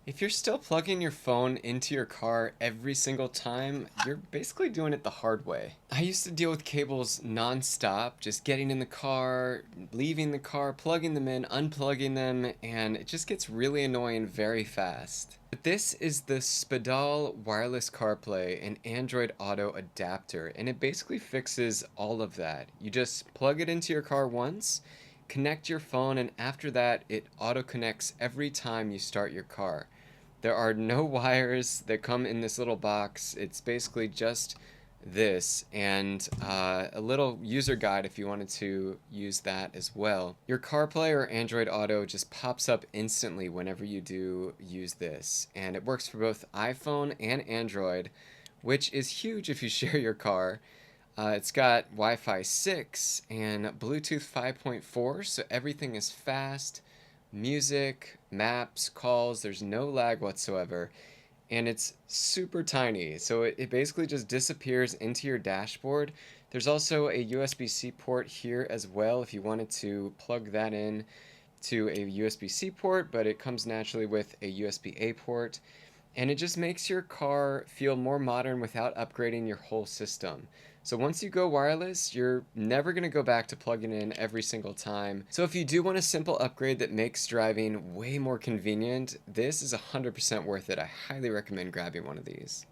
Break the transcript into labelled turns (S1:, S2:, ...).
S1: If you're still plugging your phone into your car every single time, you're basically doing it the hard way. I used to deal with cables non-stop, just getting in the car, leaving the car, plugging them in, unplugging them, and it just gets really annoying very fast. But this is the Spedal Wireless CarPlay and Android Auto adapter, and it basically fixes all of that. You just plug it into your car once, connect your phone, and after that, it auto connects every time you start your car. There are no wires that come in this little box. It's basically just this and a little user guide if you wanted to use that as well. Your CarPlay or Android Auto just pops up instantly whenever you do use this, and it works for both iPhone and Android, which is huge if you share your car. It's got Wi-Fi 6 and Bluetooth 5.4, so everything is fast. Music, maps, calls, there's no lag whatsoever. And it's super tiny, so it basically just disappears into your dashboard. There's also a USB-C port here as well if you wanted to plug that in to a USB-C port, but it comes naturally with a USB-A port, and it just makes your car feel more modern without upgrading your whole system. So once you go wireless, you're never going to go back to plugging in every single time. So if you do want a simple upgrade that makes driving way more convenient, this is 100% worth it. I highly recommend grabbing one of these.